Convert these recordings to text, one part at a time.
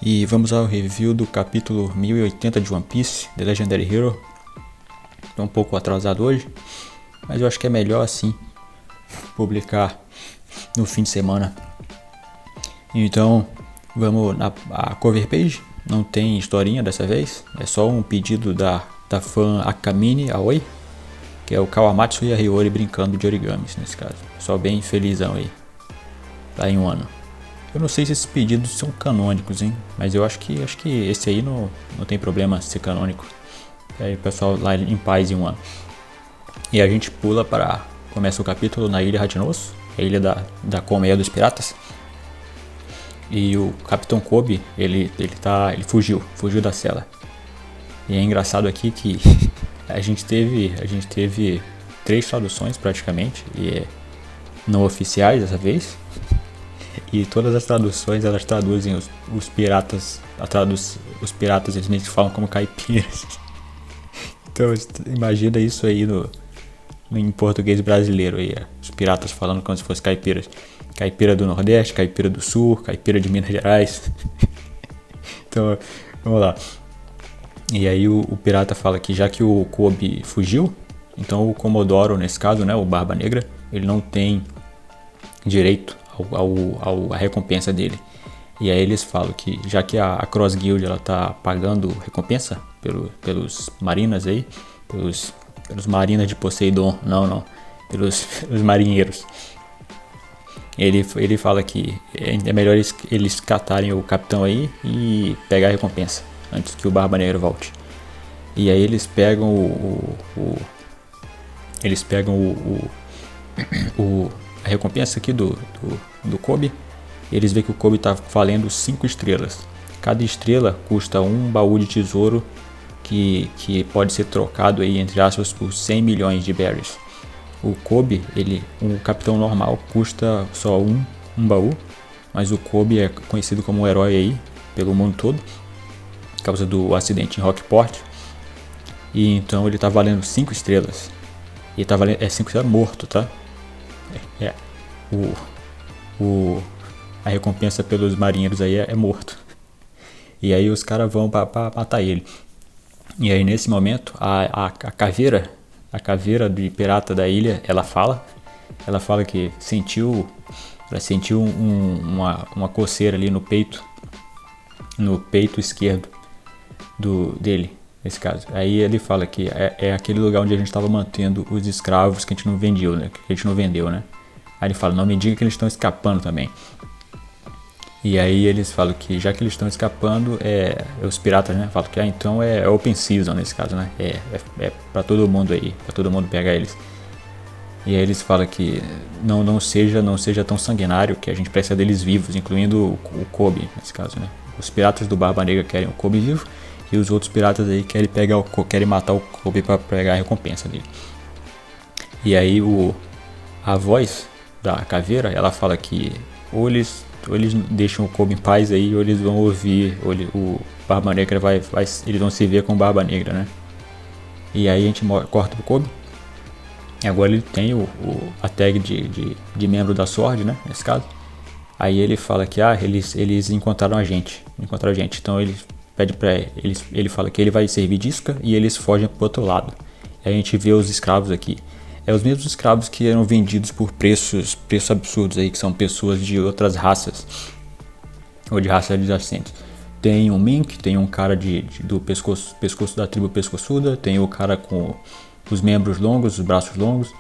e vamos ao review do capítulo 1080 de One Piece, The Legendary Hero. Estou um pouco atrasado hoje, mas eu acho que é melhor assim publicar no fim de semana. Então vamos na cover page, não tem historinha dessa vez, é só um pedido da fã Akamine Aoi, que é o Kawamatsu e a Hiyori brincando de origamis nesse caso, só bem felizão aí, tá em um ano. Eu não sei se esses pedidos são canônicos, hein? Mas eu acho que esse aí não tem problema ser canônico. Aí o pessoal lá em paz em um ano. E a gente pula para... Começa o capítulo na ilha Hachinosu, a ilha da colmeia dos piratas. E o Capitão Kobe, ele fugiu da cela. E é engraçado aqui que a gente teve 3 traduções praticamente, e não oficiais dessa vez. E todas as traduções elas traduzem os piratas, os piratas eles falam como caipiras. Então imagina isso aí em português brasileiro aí, os piratas falando como se fosse caipiras. Caipira do Nordeste, caipira do Sul, caipira de Minas Gerais. Então vamos lá. E aí o pirata fala que já que o Kobe fugiu, então o Comodoro nesse caso, né, o Barba Negra, ele não tem direito a recompensa dele. E aí eles falam que já que a Cross Guild ela tá pagando recompensa pelos marinas aí, pelos marinas de Poseidon, pelos marinheiros. Ele fala que é melhor eles catarem o capitão aí e pegar a recompensa antes que o Barba Negra volte. E aí eles pegam a recompensa aqui do Kobe. Eles veem que o Kobe está valendo 5 estrelas. Cada estrela custa um baú de tesouro que pode ser trocado aí, entre aspas, por 100 milhões de berries. O Kobe, um capitão normal, custa só um baú, mas o Kobe é conhecido como um herói aí pelo mundo todo, por causa do acidente em Rockport. E então ele está valendo 5 estrelas. E tá valendo 5 estrelas morto, tá? A recompensa pelos marinheiros aí é morto. E aí os caras vão pra matar ele. E aí nesse momento a caveira de pirata da ilha, ela fala que sentiu uma coceira ali no peito esquerdo dele, nesse caso. Aí ele fala que é aquele lugar onde a gente estava mantendo os escravos que a gente não vendeu, né? Aí ele fala, não me diga que eles estão escapando também. E aí eles falam que já que eles estão escapando, os piratas, né, falam que então é open season nesse caso, né? É pra todo mundo aí, pra todo mundo pegar eles. E aí eles falam que não seja tão sanguinário, que a gente precisa deles vivos, incluindo o Kobe nesse caso, né? Os piratas do Barba Negra querem o Kobe vivo e os outros piratas aí querem matar o Kobe para pegar a recompensa dele. E aí a voz da caveira, ela fala que ou eles deixam o Kobe em paz aí, ou eles vão ouvir, o Barba Negra eles vão se ver com o Barba Negra, né? E aí a gente corta pro Kobe. E agora ele tem a tag de membro da Sword, né? Nesse caso. Aí ele fala que eles encontraram a gente. Então ele fala que ele vai servir de isca e eles fogem pro outro lado. E a gente vê os escravos aqui. Os mesmos escravos que eram vendidos por preços absurdos aí, que são pessoas de outras raças, ou de raças adjacentes. Tem um Mink, tem um cara do pescoço da tribo pescoçuda, tem o cara com os membros longos, os braços longos.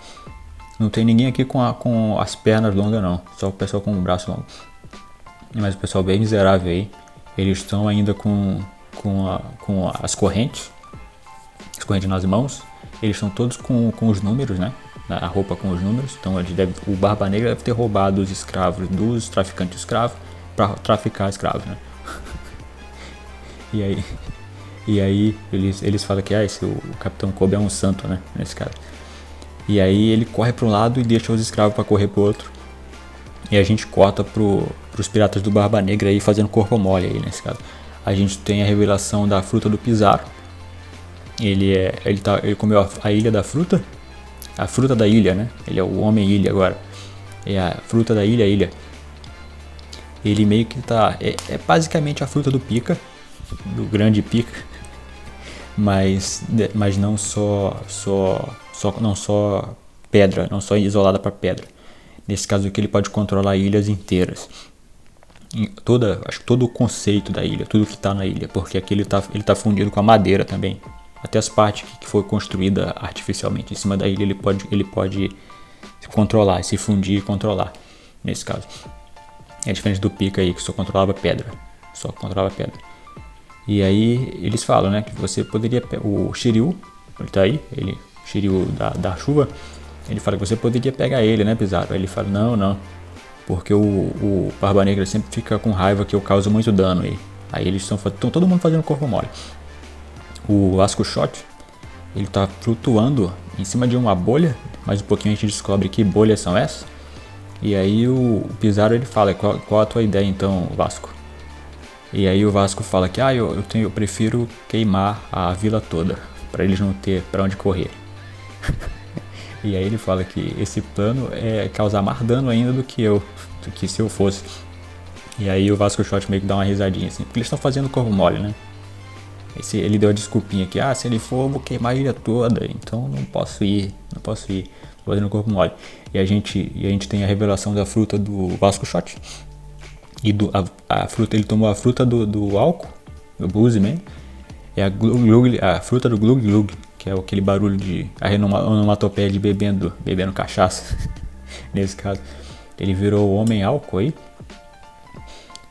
Não tem ninguém aqui com as pernas longas não, só o pessoal com o braço longo. Mas o pessoal bem miserável aí, eles estão ainda com as correntes nas mãos. Eles estão todos com os números, né? A roupa com os números. Então o Barba Negra deve ter roubado os escravos dos traficantes escravos para traficar escravos, né? E aí eles falam que o Capitão Kobe é um santo, né? Nesse caso. E aí ele corre para um lado e deixa os escravos para correr para o outro. E a gente corta pros piratas do Barba Negra aí fazendo corpo mole aí nesse caso. A gente tem a revelação da fruta do Pizarro. Ele comeu a ilha da fruta. A fruta da ilha, né? Ele é o homem ilha agora. É a fruta da ilha. ele meio que tá... É basicamente a fruta do Pika, do grande Pika, mas não não só pedra, não só isolada para pedra. Nesse caso aqui ele pode controlar ilhas inteiras. Acho que todo o conceito da ilha, tudo que está na ilha, porque aqui ele tá fundido com a madeira também. Até as partes que foi construída artificialmente em cima da ilha ele pode controlar, se fundir e controlar. Nesse caso é diferente do Pika aí que só controlava pedra. E aí eles falam, né, que você poderia... O Shiryu, ele tá aí, Shiryu da chuva, ele fala que você poderia pegar ele, né, Pizarro? Aí ele fala, não, porque o Barba Negra sempre fica com raiva que eu causo muito dano aí. Aí eles estão todo mundo fazendo corpo mole. O Vasco Shot, ele tá flutuando em cima de uma bolha, mas um pouquinho a gente descobre que bolhas são essas. E aí o Pizarro ele fala, qual a tua ideia então, Vasco? E aí o Vasco fala que eu prefiro queimar a vila toda, para eles não ter para onde correr. E aí ele fala que esse plano é causar mais dano ainda do que se eu fosse. E aí o Vasco Shot meio que dá uma risadinha assim, porque eles estão fazendo corpo mole, né? Ele deu a desculpinha que, se ele for eu vou queimar a ilha toda, então não posso ir, tô fazendo corpo mole. E a gente tem a revelação da fruta do Vasco Shot. E a fruta, ele tomou a fruta do álcool, do booze mesmo. É a fruta do glug glug, que é aquele barulho de a onomatopeia de bebendo cachaça. Nesse caso, ele virou o homem álcool aí.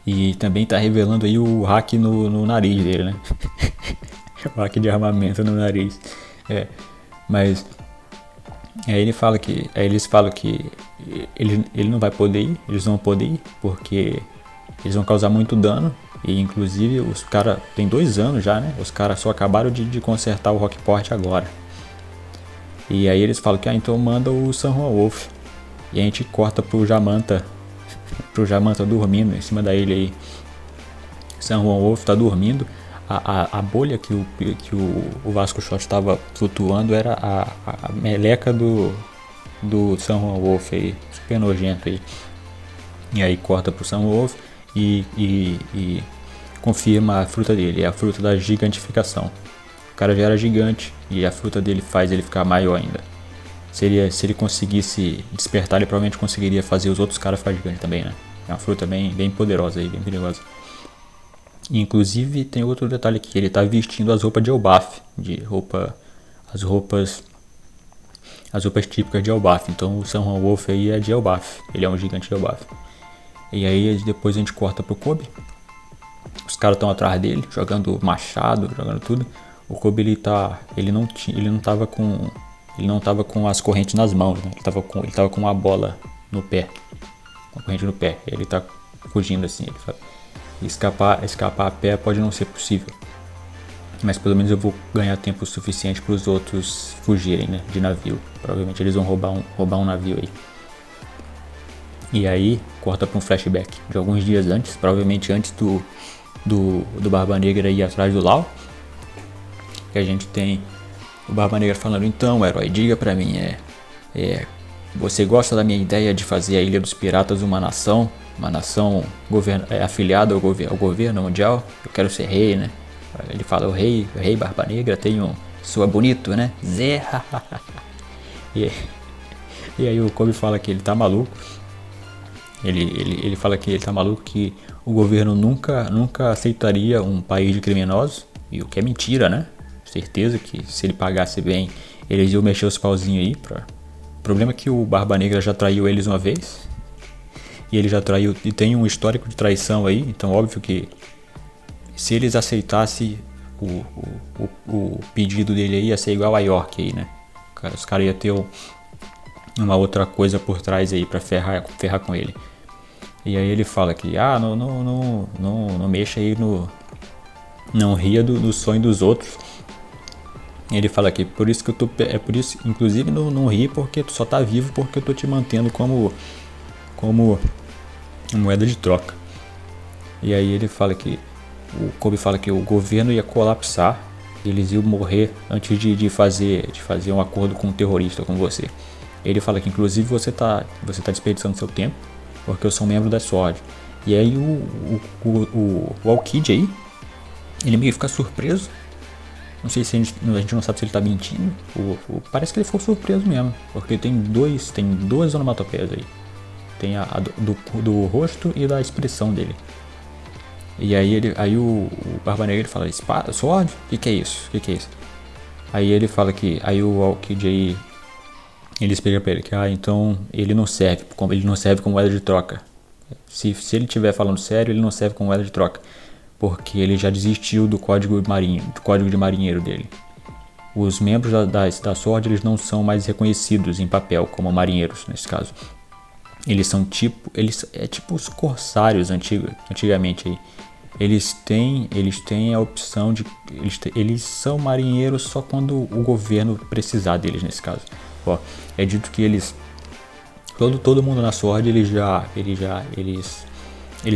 E também tá revelando aí o hack no nariz dele, né? O hack de armamento no nariz. Mas aí eles falam que ele não vai poder ir, eles não vão poder ir, porque eles vão causar muito dano. E inclusive os caras, tem 2 anos já, né? Os caras só acabaram de consertar o Rockport agora. E aí eles falam que então manda o San Juan Wolf. E a gente corta pro Jamanta dormindo em cima da ilha aí. San Juan Wolf tá dormindo. A bolha que o Vasco Shot estava flutuando era a meleca do San Juan Wolf aí, super nojento aí. E aí corta pro San Juan Wolf e confirma a fruta dele, é a fruta da gigantificação. O cara já era gigante e a fruta dele faz ele ficar maior ainda. Se ele conseguisse despertar, ele provavelmente conseguiria fazer os outros caras ficar gigantes também, né? É uma fruta bem poderosa aí, bem perigosa. E, inclusive tem outro detalhe aqui, ele tá vestindo as roupas de Elbaf, as roupas típicas de Elbaf. Então o San Juan Wolf aí é de Elbaf, ele é um gigante de Elbaf. E aí depois a gente corta pro Kobe. Os caras estão atrás dele, jogando machado, jogando tudo. O Kobe ele não tava com as correntes nas mãos, né? Ele tava com uma bola no pé, uma corrente no pé. Ele tá fugindo assim, ele fala, escapar a pé pode não ser possível, mas pelo menos eu vou ganhar tempo suficiente para os outros fugirem, né, de navio. Provavelmente eles vão roubar um navio aí. E aí corta para um flashback de alguns dias antes, provavelmente antes do Barba Negra ir atrás do Law. Que a gente tem o Barba Negra falando, então, herói, diga pra mim, você gosta da minha ideia de fazer a Ilha dos Piratas uma nação afiliada ao governo mundial? Eu quero ser rei, né? Ele fala, o rei Barba Negra soa bonito, né? Zé. E aí o Kobe fala que ele tá maluco. Ele fala que ele tá maluco, que o governo nunca aceitaria um país de criminosos, e o que é mentira, né? Certeza que se ele pagasse bem, eles iam mexer os pauzinhos aí. O problema é que o Barba Negra já traiu eles uma vez, e ele já traiu, e tem um histórico de traição aí, então óbvio que se eles aceitassem o pedido dele aí, ia ser igual a York aí, né? Os caras iam ter uma outra coisa por trás aí pra ferrar com ele. E aí ele fala que não mexa aí não ria do sonho dos outros. Ele fala que por isso que eu tô, inclusive não ri porque tu só tá vivo porque eu tô te mantendo como moeda de troca. E aí ele fala que o Kobe fala que o governo ia colapsar, eles iam morrer antes de fazer um acordo com um terrorista, com você. Ele fala que inclusive você tá desperdiçando seu tempo, porque eu sou um membro da SWORD. E aí o Alkid aí, ele meio que fica surpreso. Não sei se a gente não sabe se ele tá mentindo. Parece que ele ficou surpreso mesmo. Porque tem duas onomatopeias aí. Tem a do rosto e da expressão dele. E aí o Barba Negra ele fala, espada, sword? O que é isso? O que é isso? Aí ele fala que, aí o Alkid aí, ele explica pra ele que, então ele não serve como moeda de troca. Se ele estiver falando sério, ele não serve como moeda de troca. Porque ele já desistiu do código de marinheiro dele. Os membros da Sword, eles não são mais reconhecidos em papel como marinheiros, nesse caso. Eles são tipo os corsários antigamente aí. Eles têm a opção de eles são marinheiros só quando o governo precisar deles, nesse caso. É dito que todo mundo na Sword, eles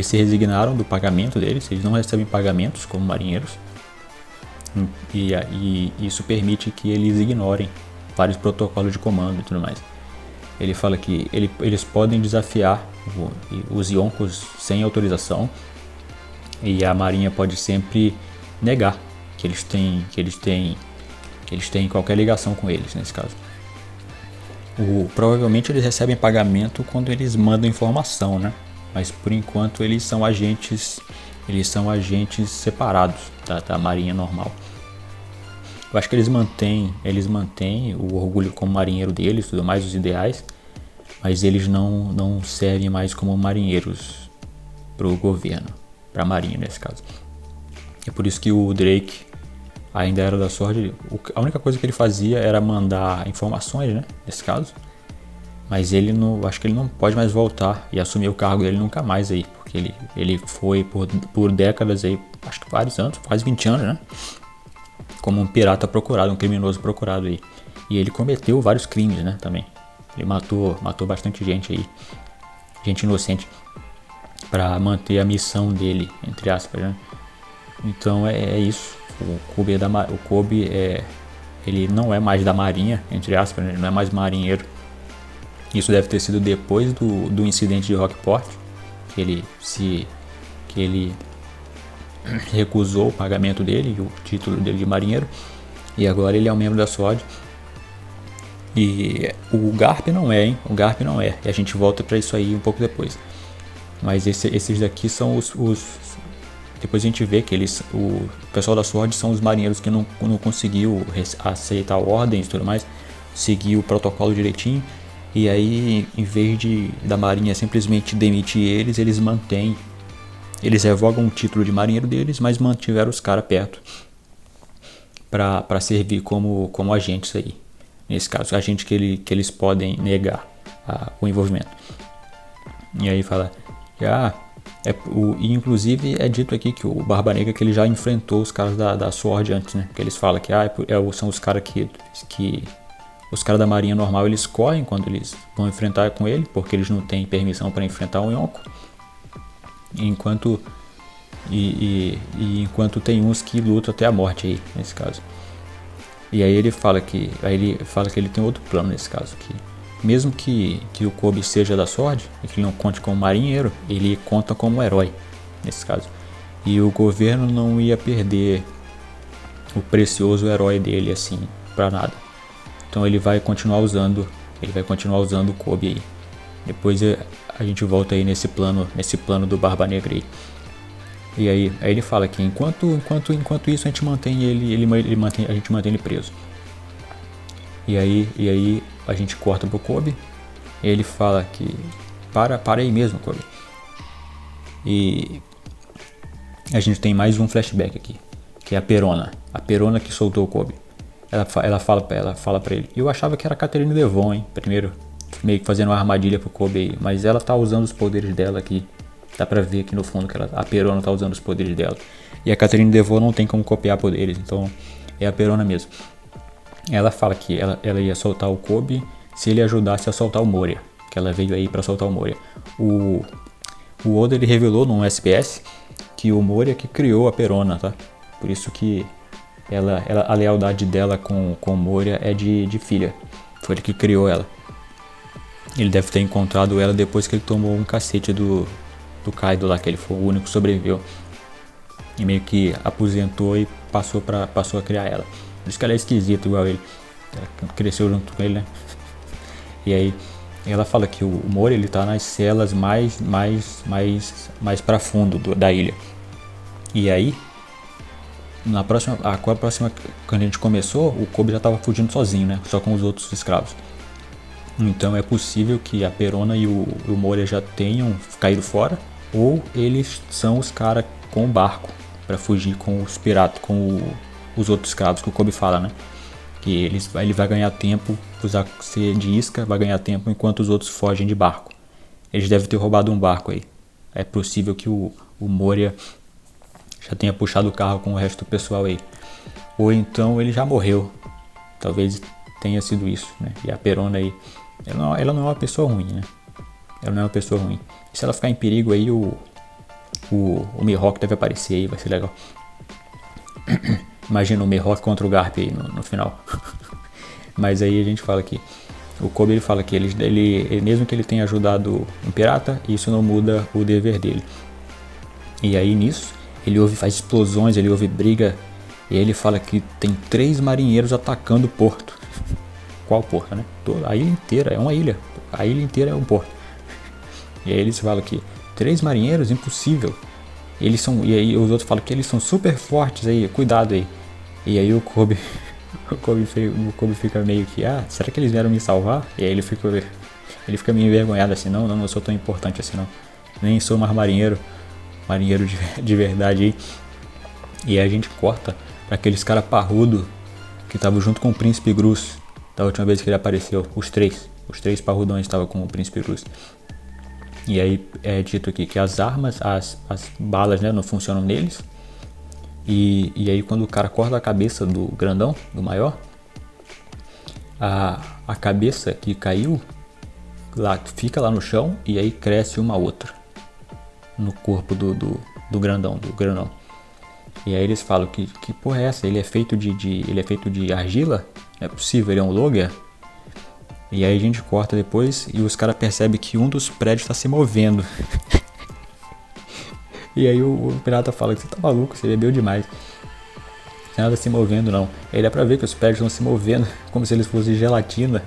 se resignaram do pagamento deles, eles não recebem pagamentos como marinheiros. E isso permite que eles ignorem vários protocolos de comando e tudo mais. Ele fala que eles podem desafiar os Yonkos sem autorização, e a marinha pode sempre negar que eles têm qualquer ligação com eles, nesse caso. Provavelmente eles recebem pagamento quando eles mandam informação, né? Mas por enquanto eles são agentes separados da marinha normal. Eu acho que eles mantêm o orgulho como marinheiro deles, tudo mais, os ideais, mas eles não servem mais como marinheiros pro governo, pra marinha nesse caso. É por isso que o Drake ainda era da Sword. A única coisa que ele fazia era mandar informações, né, nesse caso. Mas acho que ele não pode mais voltar e assumir o cargo dele nunca mais aí, porque ele foi por décadas aí, acho que vários anos, quase 20 anos, né? Como um pirata procurado, um criminoso procurado aí. E ele cometeu vários crimes, né, também. Ele matou bastante gente aí, gente inocente, para manter a missão dele, entre aspas, né? Então é isso. O Kobe ele não é mais da marinha, entre aspas, né? Ele não é mais marinheiro. Isso deve ter sido depois do incidente de Rockport, que ele recusou o pagamento dele e o título dele de marinheiro, e agora ele é um membro da SWORD. E o Garp não é, hein? O Garp não é. E a gente volta para isso aí um pouco depois. Mas esses daqui são os depois a gente vê que o pessoal da SWORD são os marinheiros que não conseguiu aceitar ordens e tudo mais, seguir o protocolo direitinho. E aí, em vez da marinha simplesmente demitir eles mantêm. Eles revogam o título de marinheiro deles, mas mantiveram os caras perto para servir como agentes aí. Nesse caso, agente que eles podem negar o envolvimento. E aí fala, inclusive é dito aqui que o Barba Negra que ele já enfrentou os caras da SWORD antes, né? Porque eles falam que são os caras que os caras da marinha normal eles correm quando eles vão enfrentar com ele, porque eles não têm permissão para enfrentar um Yonko. Enquanto tem uns que lutam até a morte aí, nesse caso. E aí ele fala que ele tem outro plano nesse caso, que mesmo que o Kobe seja da SWORD e que ele não conte como marinheiro, ele conta como herói nesse caso. E o governo não ia perder o precioso herói dele assim para nada. Então ele vai continuar usando o Kobe aí. Depois a gente volta aí nesse plano do Barba Negra aí. E aí ele fala que enquanto isso a gente mantém a gente mantém ele preso. E aí a gente corta pro Kobe. E ele fala que para aí mesmo, Kobe. E a gente tem mais um flashback aqui, que é a Perona que soltou o Kobe. Ela fala pra ele. Eu achava que era a Catherine Devon, hein? Primeiro, meio que fazendo uma armadilha pro Kobe aí. Mas ela tá usando os poderes dela aqui. Dá pra ver aqui no fundo que a Perona tá usando os poderes dela. E a Catherine Devon não tem como copiar poderes. Então é a Perona mesmo. Ela fala que ela ia soltar o Kobe se ele ajudasse a soltar o Moria. Que ela veio aí pra soltar o Moria. O Oda ele revelou num SPS que o Moria que criou a Perona, tá? Por isso que a lealdade dela com o Moria é de filha. Foi ele que criou ela. Ele deve ter encontrado ela depois que ele tomou um cacete do do Kaido lá, que ele foi o único que sobreviveu. E meio que aposentou e passou a criar ela. Por isso que ela é esquisita igual ele. Ela cresceu junto com ele, né? E aí ela fala que o Mori, ele tá nas celas mais para fundo da ilha. E aí, a próxima, quando a gente começou, o Kobe já tava fugindo sozinho, né? Só com os outros escravos. Então é possível que a Perona e o Moria já tenham caído fora, ou eles são os caras com o barco para fugir com os piratas, com os outros escravos que o Kobe fala, né? Que ele vai ganhar tempo, usar ser de isca, vai ganhar tempo enquanto os outros fogem de barco. Eles devem ter roubado um barco aí. É possível que o Moria já tenha puxado o carro com o resto do pessoal aí. Ou então ele já morreu. Talvez tenha sido isso, né? E a Perona aí, ela não é uma pessoa ruim, né? Ela não é uma pessoa ruim. E se ela ficar em perigo aí, o Mihawk deve aparecer aí, vai ser legal. Imagina o Mihawk contra o Garp aí no final. Mas aí a gente fala que o Kobe, ele fala que ele mesmo que ele tenha ajudado um pirata, isso não muda o dever dele. E aí nisso, ele faz explosões, ele ouve briga, e aí ele fala que tem 3 marinheiros atacando o porto. Qual porto, né? A ilha inteira é uma ilha. A ilha inteira é um porto. E aí eles falam que 3 marinheiros, impossível. E aí os outros falam que eles são super fortes aí, cuidado aí. E aí o Kobe fica meio que, será que eles vieram me salvar? E aí ele fica meio envergonhado assim, não sou tão importante assim não. Nem sou mais marinheiro de verdade aí. E aí a gente corta pra aqueles caras parrudo que estavam junto com o Príncipe Grus da última vez que ele apareceu. Os três parrudões estavam com o Príncipe Grus. E aí é dito aqui que as armas, as balas, né, não funcionam neles. E aí quando o cara corta a cabeça do grandão, do maior, a cabeça que caiu fica lá no chão e aí cresce uma outra no corpo do grandão. E aí eles falam que porra é essa? Ele é feito de argila? Não é possível, ele é um Logia? E aí a gente corta depois e os caras percebem que um dos prédios está se movendo. E aí o pirata fala que você tá maluco, você bebeu demais. Não tem nada se movendo não. Aí dá pra ver que os prédios estão se movendo como se eles fossem gelatina.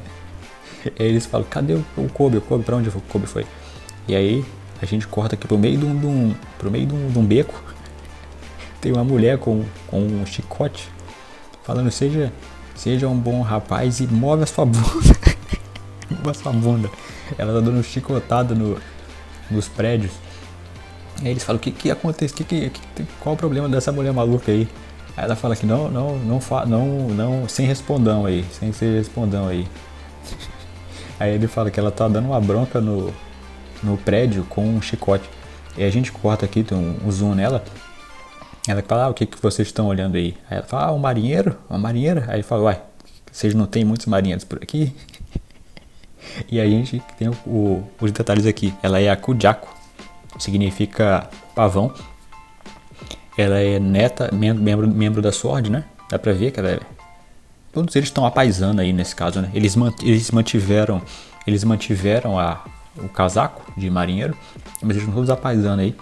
E aí eles falam, cadê o Kobe? Pra onde o Kobe foi? E aí a gente corta aqui pro meio de um beco. Tem uma mulher com um chicote falando, seja um bom rapaz e move a sua bunda. Move a sua bunda. Ela tá dando chicotada nos prédios. Aí eles falam, o que acontece? Qual o problema dessa mulher maluca aí? Aí ela fala que não, sem respondão aí. Sem ser respondão aí. Aí ele fala que ela tá dando uma bronca no prédio com um chicote. E a gente corta aqui, tem um zoom nela. Ela fala, o que vocês estão olhando aí? Aí ela fala, um marinheiro? Uma marinheira? Aí ele fala, vocês não tem muitos marinheiros por aqui? E a gente tem os detalhes aqui. Ela é a Kujako, significa pavão. Ela é neta, membro da Sword, né? Dá pra ver que ela é... Todos eles estão apaisando aí nesse caso, né? Eles mantiveram o casaco de marinheiro, mas eles estão todos apaisando aí.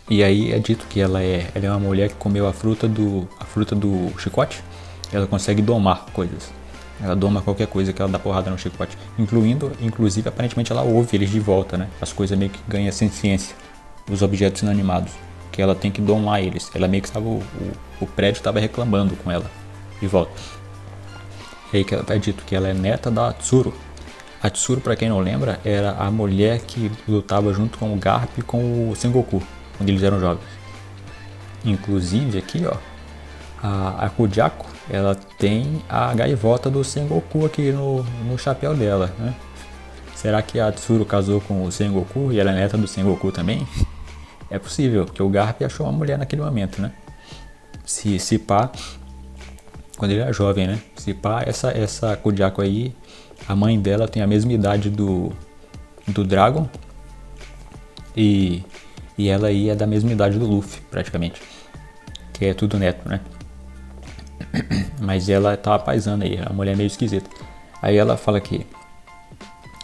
E aí é dito que ela é uma mulher que comeu a fruta do chicote. Ela consegue domar coisas. Ela doma qualquer coisa que ela dá porrada no chicote. Inclusive, aparentemente ela ouve eles de volta, né? As coisas meio que ganham ciência. Os objetos inanimados. Que ela tem que domar eles. Ela meio que estava... O prédio estava reclamando com ela. De volta. E aí é dito que ela é neta da Tsuru. A Tsuru, pra quem não lembra, era a mulher que lutava junto com o Garp e com o Sengoku. Quando eles eram jovens. Inclusive aqui, ó, a Kujako, ela tem a gaivota do Sengoku aqui no chapéu dela, né? Será que a Tsuru casou com o Sengoku e ela é neta do Sengoku também? É possível, porque o Garp achou uma mulher naquele momento, né? Se pá, quando ele era jovem, né? Se pá, essa Kujako aí, a mãe dela tem a mesma idade do Dragon e ela aí é da mesma idade do Luffy, praticamente. Que é tudo neto, né? Mas ela tá apaisando aí, a mulher é meio esquisita. Aí ela fala que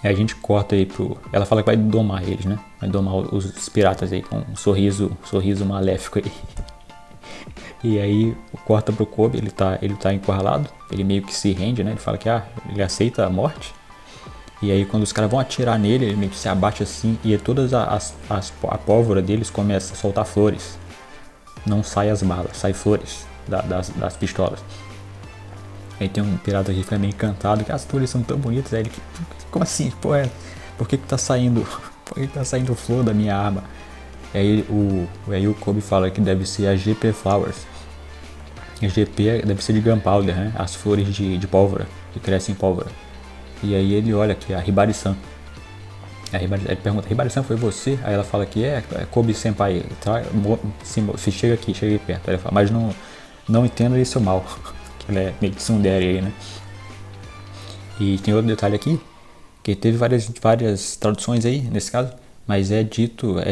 Aí a gente corta aí pro... Ela fala que vai domar eles, né? Vai domar os piratas aí com um sorriso maléfico aí. E aí corta pro Kobe, ele tá encurralado, ele meio que se rende, né? Ele fala que ele aceita a morte. E aí quando os caras vão atirar nele, ele meio que se abate assim e todas a pólvora deles começa a soltar flores. Não sai as balas, sai flores das pistolas. Aí tem um pirata aqui que fica meio encantado, que as flores são tão bonitas. Aí ele, como assim? Pô, por que tá saindo flor da minha arma? Aí o Kobe fala que deve ser a GP Flowers. A GP deve ser de Gunpowder, né? As flores de pólvora, que crescem em pólvora. E aí ele olha aqui, a Hibari-san. Ele pergunta, Hibari-san, foi você? Aí ela fala que é Kobe Senpai, tá? Chega aqui perto. Aí ele fala, mas não entenda isso mal. Que ela é meio tsundere aí, né? E tem outro detalhe aqui, que teve várias traduções aí, nesse caso. Mas é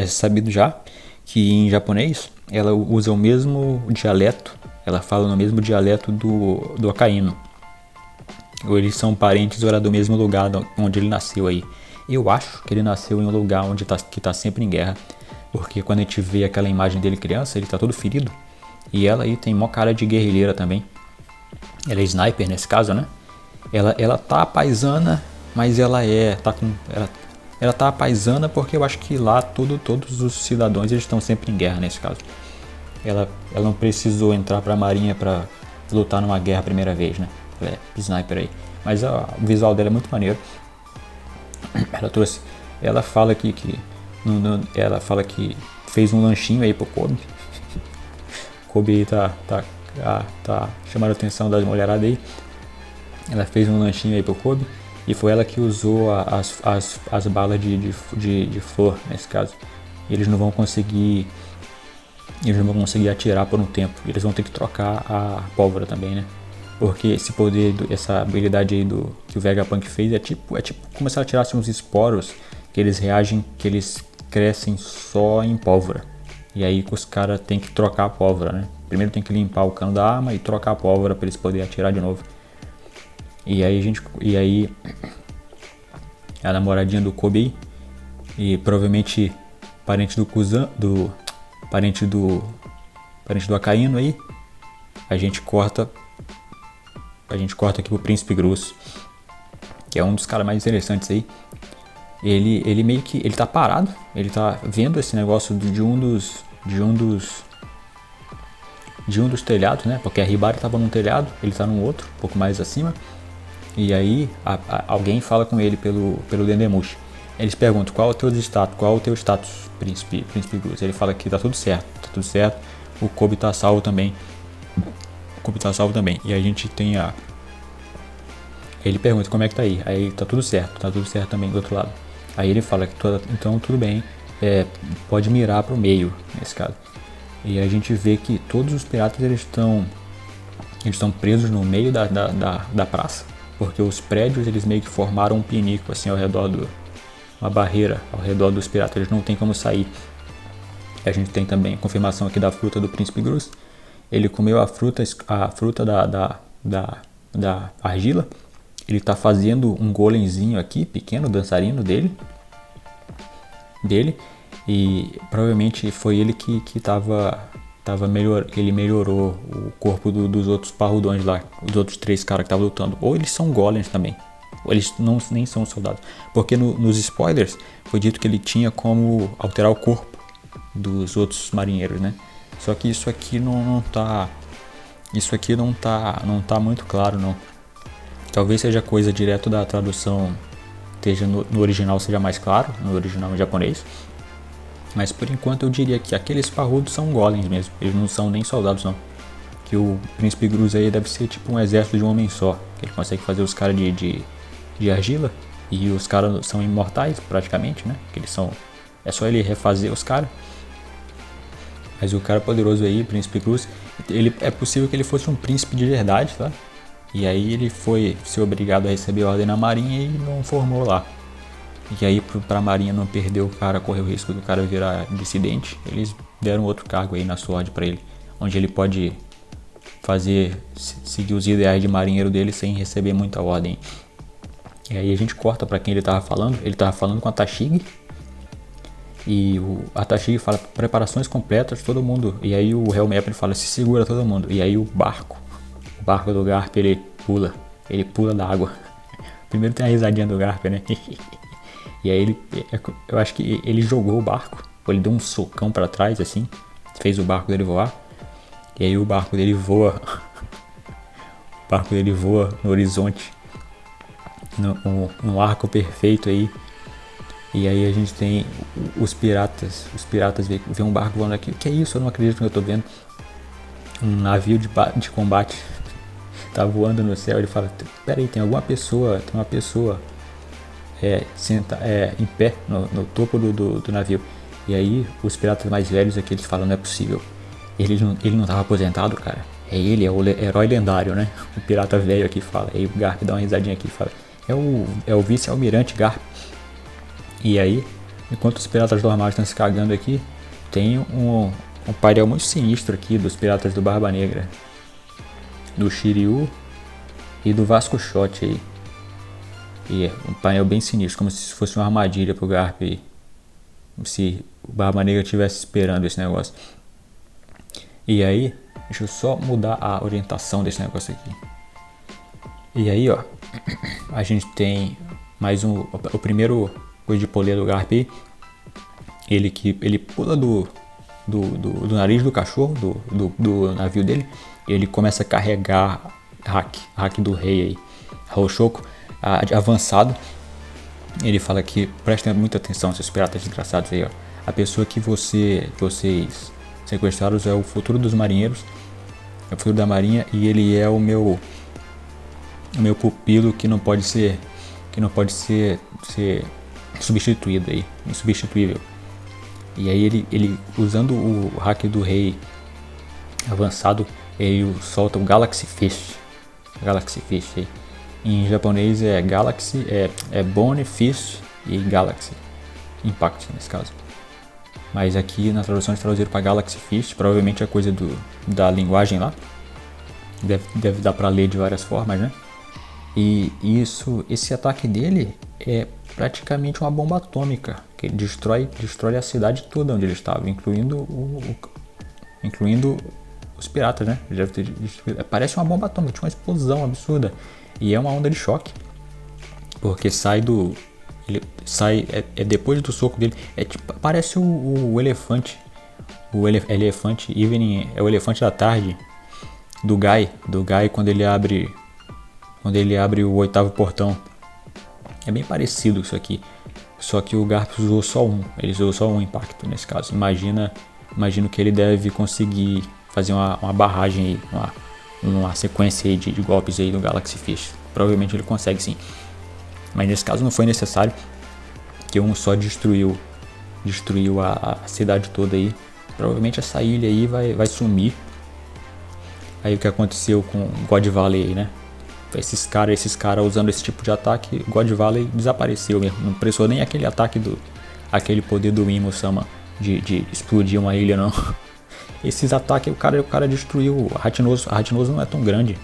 sabido já, que em japonês, ela usa o mesmo dialeto. Ela fala no mesmo dialeto do Akainu. Ou eles são parentes ou era do mesmo lugar onde ele nasceu aí. Eu acho que ele nasceu em um lugar que tá sempre em guerra. Porque quando a gente vê aquela imagem dele criança, ele tá todo ferido. E ela aí tem mó cara de guerrilheira também. Ela é sniper nesse caso, né? Ela tá paisana, mas ela tá paisana porque eu acho que lá todos os cidadãos eles estão sempre em guerra nesse caso. Ela não precisou entrar pra marinha pra lutar numa guerra a primeira vez, né? Ela é sniper aí. Mas o visual dela é muito maneiro. Ela fala ela fala que fez um lanchinho aí pro Kobe. Kobe aí tá chamando a atenção das mulheradas aí. Ela fez um lanchinho aí pro Kobe. E foi ela que usou as balas de flor nesse caso. Eles não vão conseguir atirar por um tempo. Eles vão ter que trocar a pólvora também, né? Porque esse poder, essa habilidade aí que o Vegapunk fez é tipo como se ela tirasse uns esporos que eles crescem só em pólvora. E aí os caras tem que trocar a pólvora, né? Primeiro tem que limpar o cano da arma e trocar a pólvora para eles poderem atirar de novo. E aí a namoradinha do Kobe e provavelmente parente do Akainu aí, a gente corta aqui pro Príncipe Grosso, que é um dos caras mais interessantes aí. Ele meio que ele tá parado, ele tá vendo esse negócio de um dos telhados, né? Porque a Hibari tava num telhado, ele tá num outro, um pouco mais acima. E aí alguém fala com ele pelo Dendemushi. Eles perguntam qual é o teu status, Príncipe Grosso. Ele fala que tá tudo certo. O Kobe tá salvo também. E a gente tem ele pergunta como é que tá aí. Aí tá tudo certo também do outro lado. Aí ele fala que então tudo bem, pode mirar pro meio nesse caso. E a gente vê que todos os piratas eles estão presos no meio da praça, porque os prédios eles meio que formaram um pinico assim ao redor uma barreira ao redor dos piratas, eles não tem como sair. A gente tem também confirmação aqui da fruta do Príncipe Grosso. Ele comeu a fruta da argila. Ele tá fazendo um golemzinho aqui, pequeno, dançarino dele. E provavelmente foi ele que ele melhorou o corpo dos outros parrudões lá, os outros 3 caras que estavam lutando. Ou eles são golems também, ou eles nem são soldados. Porque nos spoilers foi dito que ele tinha como alterar o corpo dos outros marinheiros, né? Só que isso aqui não tá muito claro, não. Talvez seja coisa direto da tradução, esteja no original seja mais claro, no original em japonês. Mas por enquanto eu diria que aqueles parrudos são golems mesmo, eles não são nem soldados não. Que o Príncipe Grosso aí deve ser tipo um exército de um homem só, que ele consegue fazer os caras de argila, e os caras são imortais praticamente, né? Que é só ele refazer os caras. Mas o cara poderoso aí, Príncipe Grosso, é possível que ele fosse um príncipe de verdade, tá? E aí ele foi ser obrigado a receber ordem na marinha e não formou lá. E aí pra marinha não perder o cara, correr o risco do cara virar dissidente, eles deram outro cargo aí na SWORD pra ele, onde ele pode seguir os ideais de marinheiro dele sem receber muita ordem. E aí a gente corta pra quem ele tava falando. Ele tava falando com a Tashig. E a Tashig fala preparações completas, todo mundo. E aí o Helmep ele fala, se segura todo mundo. E aí o barco do Garp ele pula da água. Primeiro tem a risadinha do Garp, né? E aí eu acho que ele jogou o barco. Ele deu um socão pra trás assim, fez o barco dele voar. E aí o barco dele voa. O barco dele voa no horizonte. No arco perfeito aí. E aí a gente tem os piratas. Os piratas vê um barco voando aqui. Que é isso? Eu não acredito no que eu tô vendo. Um navio de combate tá voando no céu. Ele fala, peraí, tem uma pessoa em pé no topo do navio. E aí os piratas mais velhos aqui, eles falam, não é possível. Ele não tava aposentado, cara. Ele é o herói lendário, né? O pirata velho aqui fala. Aí o Garp dá uma risadinha aqui e fala, é o vice-almirante Garp. E aí, enquanto os piratas normais estão se cagando aqui, tem um painel muito sinistro aqui dos piratas do Barba Negra, do Shiryu e do Vasco Shot aí. E é um painel bem sinistro, como se fosse uma armadilha pro Garp aí. Se o Barba Negra estivesse esperando esse negócio. E aí, deixa eu só mudar a orientação desse negócio aqui. E aí, ó, a gente tem mais o primeiro coisa de poder do Garp. Ele pula do nariz do cachorro, do navio dele. E ele começa a carregar hack do rei aí, Roshoku, avançado. Ele fala que prestem muita atenção, seus piratas desgraçados aí, ó. A pessoa que vocês sequestraram é o futuro dos marinheiros, é o futuro da marinha, e ele é o meu pupilo que não pode ser substituído aí, insubstituível. E aí ele usando o hack do rei avançado, ele solta o Galaxy Fish aí. Em japonês é Galaxy, é Bone, Fist e Galaxy Impact nesse caso. Mas aqui na tradução eles traduziram para Galaxy Fist, provavelmente é coisa da linguagem lá. Deve dar para ler de várias formas, né? E esse ataque dele é praticamente uma bomba atômica, que ele destrói a cidade toda onde ele estava, incluindo os piratas, né? Parece uma bomba atômica, tinha uma explosão absurda. E é uma onda de choque, porque depois do soco dele, tipo, parece o elefante, Evening, é o elefante da tarde do Guy quando ele abre o 8º portão. É bem parecido isso aqui, só que o Garp usou só um impacto nesse caso. Imagino que ele deve conseguir fazer uma barragem aí, uma sequência aí de golpes aí do Galaxy Fish. Provavelmente ele consegue sim, mas nesse caso não foi necessário, que um só destruiu a cidade toda aí. Provavelmente essa ilha aí vai sumir. Aí o que aconteceu com God Valley aí, né? Esses caras usando esse tipo de ataque, God Valley desapareceu mesmo. Não precisou nem aquele poder do Imo-sama de explodir uma ilha, não. Esses ataques, o cara destruiu. A Ratinoso não é tão grande.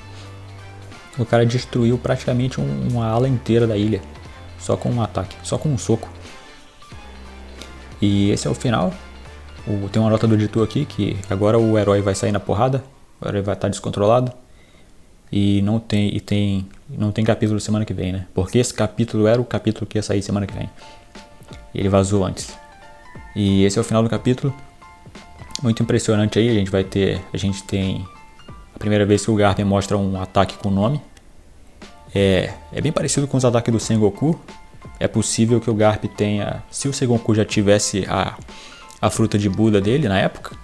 O cara destruiu praticamente uma ala inteira da ilha. Só com um ataque, só com um soco. E esse é o final. Tem uma nota do editor aqui que agora o herói vai sair na porrada. O herói vai estar descontrolado. E não tem capítulo semana que vem, né? Porque esse capítulo era o capítulo que ia sair semana que vem. Ele vazou antes. E esse é o final do capítulo. Muito impressionante aí. A gente tem a primeira vez que o Garp mostra um ataque com nome. É bem parecido com os ataques do Sengoku. É possível que o Garp tenha, se o Sengoku já tivesse a fruta de Buda dele na época,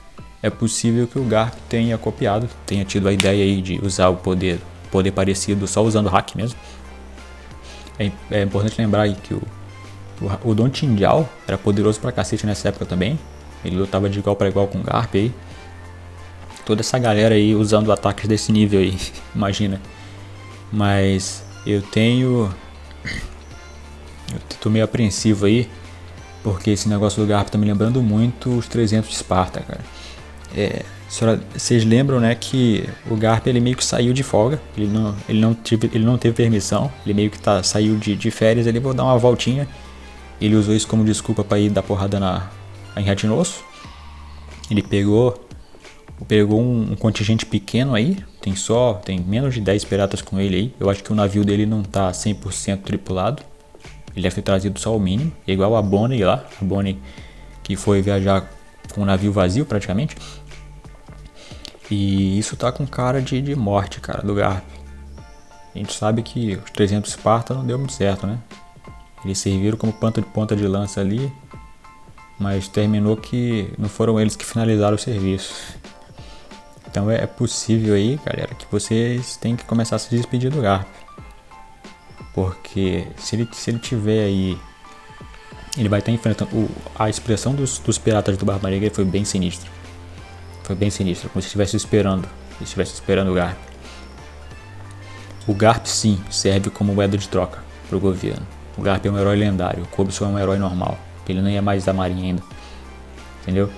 é possível que o Garp tenha copiado, tenha tido a ideia aí de usar o poder parecido só usando hack mesmo. É importante lembrar aí que o Don Chindiao era poderoso pra cacete nessa época também. Ele lutava de igual para igual com o Garp aí. Toda essa galera aí usando ataques desse nível aí, imagina. Mas eu tô meio apreensivo aí, porque esse negócio do Garp tá me lembrando muito os 300 de Esparta, cara. Vocês lembram, né, que o Garp ele meio que saiu de folga, ele não teve permissão, ele meio que saiu de férias, ele vou dar uma voltinha. Ele usou isso como desculpa para ir dar porrada em Ratinosso. Ele pegou um contingente pequeno aí, tem menos de 10 piratas com ele aí. Eu acho que o navio dele não tá 100% tripulado. Ele deve ter trazido só o mínimo, igual a Bonnie lá, a Bonnie que foi viajar com o navio vazio praticamente. E isso tá com cara de morte, cara, do Garp. A gente sabe que os 300 Esparta não deu muito certo, né? Eles serviram como ponta de lança ali, mas terminou que não foram eles que finalizaram o serviço. Então é possível aí, galera, que vocês têm que começar a se despedir do Garp. Porque se ele tiver aí, ele vai estar enfrentando... A expressão dos piratas do Barba Negra foi bem sinistra. Foi bem sinistro, como se estivesse esperando o Garp. O Garp sim serve como moeda de troca pro governo. O Garp é um herói lendário, o Kobson é um herói normal. Ele nem é mais da marinha ainda. Entendeu?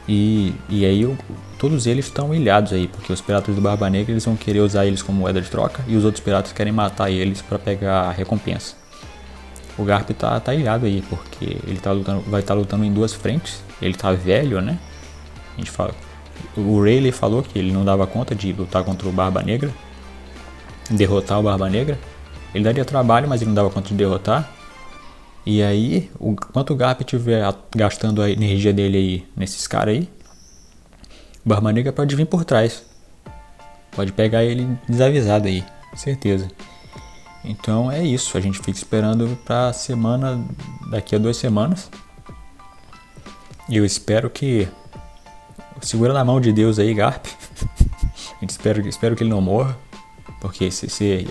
E aí todos eles estão ilhados aí, porque os piratas do Barba Negra eles vão querer usar eles como moeda de troca e os outros piratas querem matar eles para pegar a recompensa. O Garp tá ilhado aí, porque ele vai estar lutando em duas frentes. Ele tá velho, né? A gente fala... O Rayleigh falou que ele não dava conta de lutar contra o Barba Negra, derrotar o Barba Negra. Ele daria trabalho, mas ele não dava conta de derrotar. E aí, enquanto o Garp estiver gastando a energia dele aí nesses caras aí, o Barba Negra pode vir por trás. Pode pegar ele desavisado aí, certeza. Então é isso, a gente fica esperando pra semana, daqui a 2 semanas. E eu espero que... Segura na mão de Deus aí, Garp. espero que ele não morra. Porque ia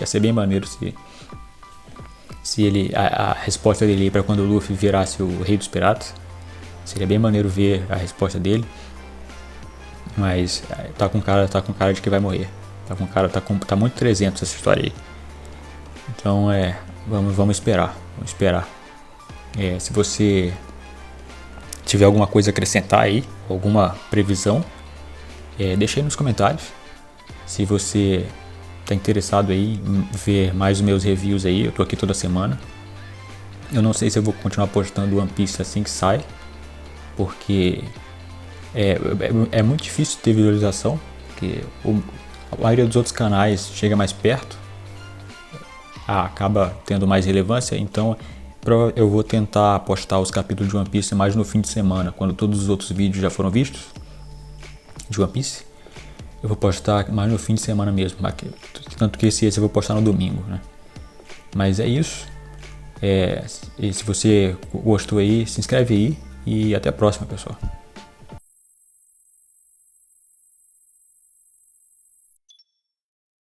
ser bem maneiro se ele... A resposta dele pra quando o Luffy virasse o rei dos piratas. Seria bem maneiro ver a resposta dele. Mas tá com cara de que vai morrer. Tá muito 300 essa história aí. Então vamos esperar. Se você tiver alguma coisa a acrescentar aí, alguma previsão, deixa aí nos comentários. Se você tá interessado aí em ver mais os meus reviews aí, eu tô aqui toda semana. Eu não sei se eu vou continuar postando One Piece assim que sai, porque é muito difícil ter visualização, porque a maioria dos outros canais chega mais perto, acaba tendo mais relevância. Então eu vou tentar postar os capítulos de One Piece mais no fim de semana, quando todos os outros vídeos já foram vistos de One Piece. Eu vou postar mais no fim de semana mesmo, tanto que esse eu vou postar no domingo, né? Mas é isso. E se você gostou aí, se inscreve aí e até a próxima, pessoal.